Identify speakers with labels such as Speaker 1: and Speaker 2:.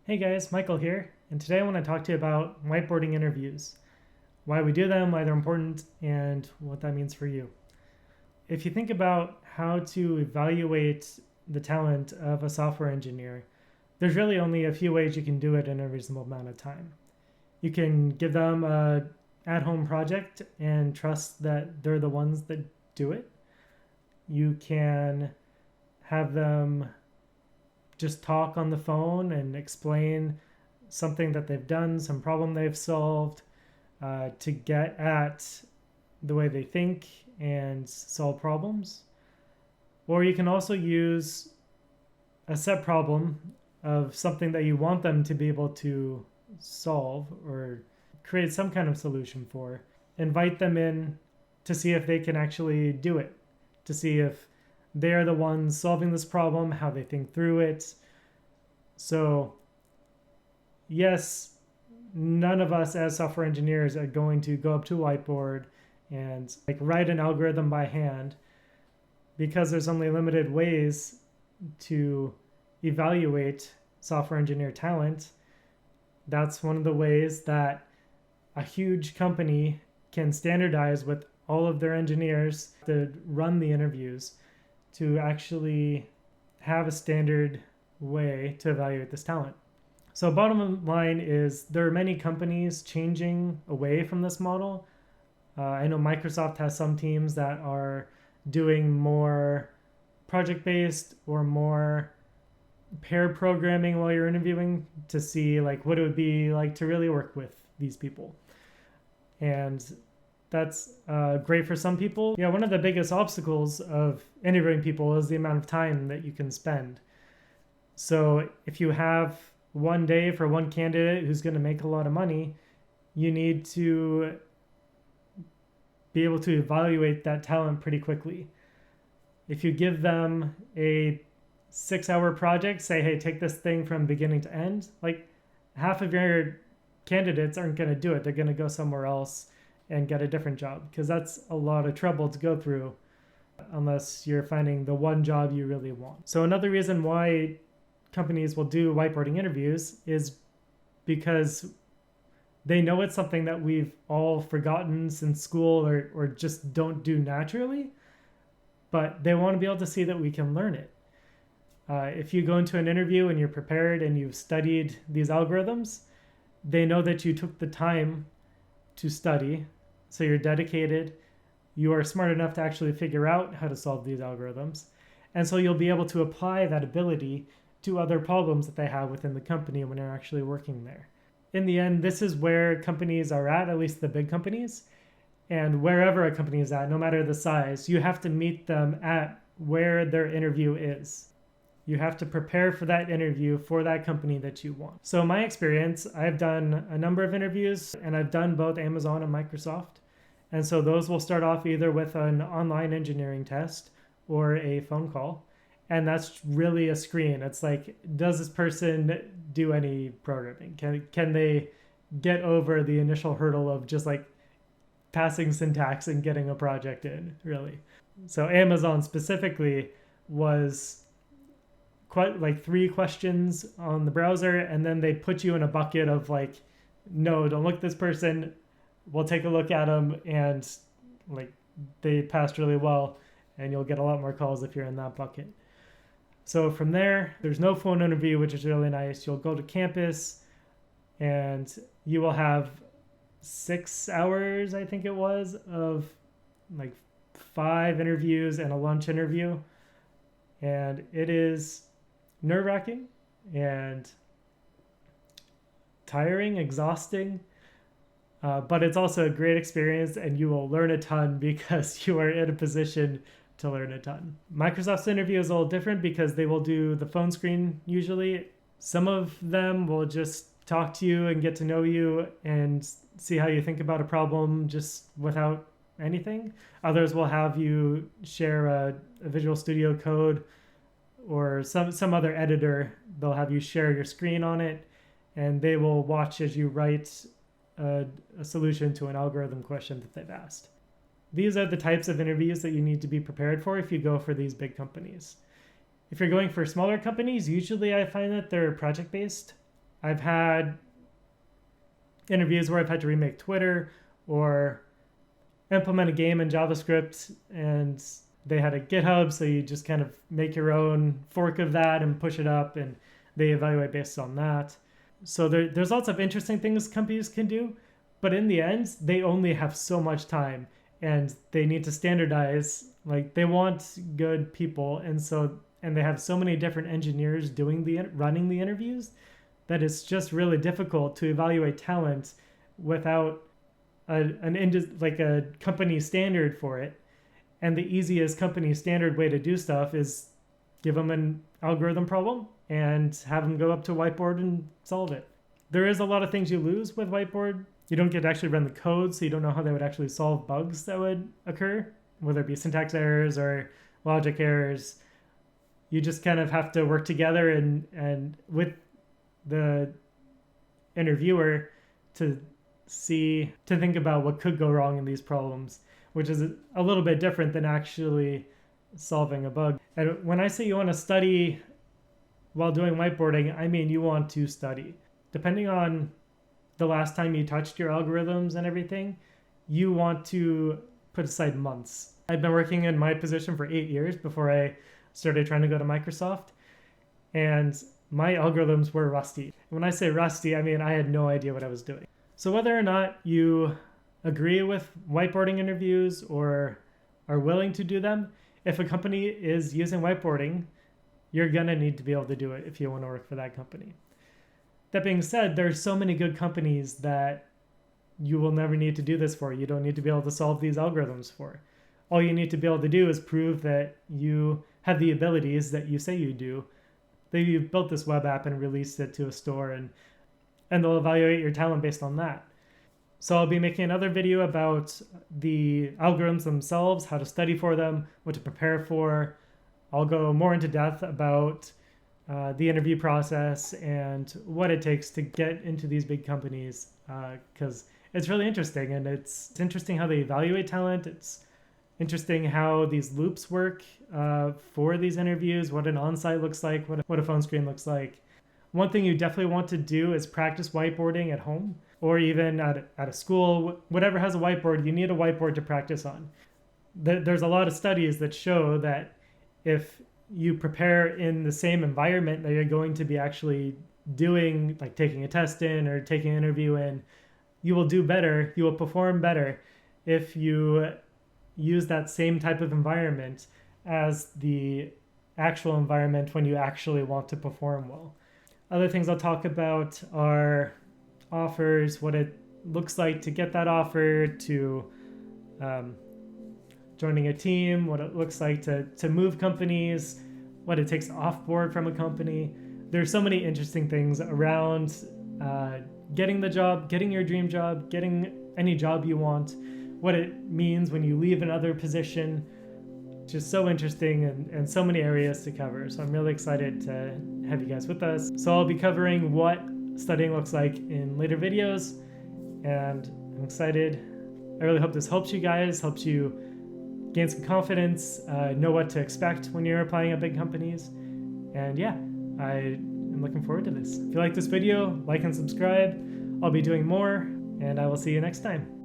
Speaker 1: Hey guys, Michael here, and today I want to talk to you about whiteboarding interviews, why we do them, why they're important, and what that means for you. If you think about how to evaluate the talent of a software engineer, there's really only a few ways you can do it in a reasonable amount of time. You can give them a at-home project and trust that they're the ones that do it. You can have them just talk on the phone and explain something that they've done, some problem they've solved, to get at the way they think and solve problems. Or you can also use a set problem of something that you want them to be able to solve or create some kind of solution for. Invite them in to see if they can actually do it, to see if they're the ones solving this problem, how they think through it. So, yes, none of us as software engineers are going to go up to a whiteboard and write an algorithm by hand, because there's only limited ways to evaluate software engineer talent. That's one of the ways that a huge company can standardize with all of their engineers to run the interviews, to actually have a standard way to evaluate this talent. So bottom line is there are many companies changing away from this model. I know Microsoft has some teams that are doing more project-based or more paired programming while you're interviewing to see what it would be like to really work with these people. And that's great for some people. Yeah, one of the biggest obstacles of interviewing people is the amount of time that you can spend. So if you have one day for one candidate who's going to make a lot of money, you need to be able to evaluate that talent pretty quickly. If you give them a 6-hour project, say, hey, take this thing from beginning to end, half of your candidates aren't going to do it. They're going to go somewhere else and get a different job, because that's a lot of trouble to go through unless you're finding the one job you really want. So another reason why companies will do whiteboarding interviews is because they know it's something that we've all forgotten since school or just don't do naturally, but they want to be able to see that we can learn it. If you go into an interview and you're prepared and you've studied these algorithms, they know that you took the time to study, so you're dedicated, you are smart enough to actually figure out how to solve these algorithms, and so you'll be able to apply that ability to other problems that they have within the company when they're actually working there. In the end, this is where companies are at least the big companies, and wherever a company is at, no matter the size, you have to meet them at where their interview is. You have to prepare for that interview for that company that you want. So in my experience, I've done a number of interviews, and I've done both Amazon and Microsoft. And so those will start off either with an online engineering test or a phone call. And that's really a screen. It's like, does this person do any programming? Can they get over the initial hurdle of just passing syntax and getting a project in, really? So Amazon specifically was quite 3 questions on the browser, and then they put you in a bucket of no, don't look at this person, we'll take a look at them, and they passed really well, and you'll get a lot more calls if you're in that bucket. So from there, there's no phone interview, which is really nice. You'll go to campus and you will have 6 hours, I think it was, of 5 interviews and a lunch interview. And it is nerve-wracking and tiring, exhausting, but it's also a great experience, and you will learn a ton because you are in a position to learn a ton. Microsoft's interview is a little different because they will do the phone screen usually. Some of them will just talk to you and get to know you and see how you think about a problem just without anything. Others will have you share a Visual Studio Code or some other editor. They'll have you share your screen on it, and they will watch as you write a solution to an algorithm question that they've asked. These are the types of interviews that you need to be prepared for if you go for these big companies. If you're going for smaller companies, usually I find that they're project-based. I've had interviews where I've had to remake Twitter or implement a game in JavaScript, and they had a GitHub, so you just kind of make your own fork of that and push it up, and they evaluate based on that. So there's lots of interesting things companies can do, but in the end, they only have so much time, and they need to standardize. Like, they want good people, and they have so many different engineers running the interviews that it's just really difficult to evaluate talent without a company standard for it. And the easiest company standard way to do stuff is give them an algorithm problem and have them go up to Whiteboard and solve it. There is a lot of things you lose with Whiteboard. You don't get to actually run the code, so you don't know how they would actually solve bugs that would occur, whether it be syntax errors or logic errors. You just kind of have to work together and with the interviewer to think about what could go wrong in these problems, which is a little bit different than actually solving a bug. And when I say you want to study while doing whiteboarding, I mean you want to study. Depending on the last time you touched your algorithms and everything, you want to put aside months. I've been working in my position for 8 years before I started trying to go to Microsoft, and my algorithms were rusty. When I say rusty, I mean I had no idea what I was doing. So whether or not you agree with whiteboarding interviews or are willing to do them, if a company is using whiteboarding, you're going to need to be able to do it if you want to work for that company. That being said, there's so many good companies that you will never need to do this for. You don't need to be able to solve these algorithms for. All you need to be able to do is prove that you have the abilities that you say you do, that you've built this web app and released it to a store, and they'll evaluate your talent based on that. So I'll be making another video about the algorithms themselves, how to study for them, what to prepare for. I'll go more into depth about the interview process and what it takes to get into these big companies, because it's really interesting, and it's interesting how they evaluate talent. It's interesting how these loops work for these interviews, what an on-site looks like, what a phone screen looks like. One thing you definitely want to do is practice whiteboarding at home or even at a school. Whatever has a whiteboard, you need a whiteboard to practice on. There's a lot of studies that show that if you prepare in the same environment that you're going to be actually doing, like taking a test in or taking an interview in, you will do better, you will perform better if you use that same type of environment as the actual environment when you actually want to perform well. Other things I'll talk about are offers, what it looks like to get that offer, to joining a team, what it looks like to move companies, what it takes to offboard from a company. There's so many interesting things around getting the job, getting your dream job, getting any job you want, what it means when you leave another position. Just so interesting and so many areas to cover. So I'm really excited to have you guys with us. So I'll be covering what studying looks like in later videos, and I'm excited. I really hope this helps you guys, helps you gain some confidence, know what to expect when you're applying at big companies. And yeah, I am looking forward to this. If you like this video, like and subscribe. I'll be doing more, and I will see you next time.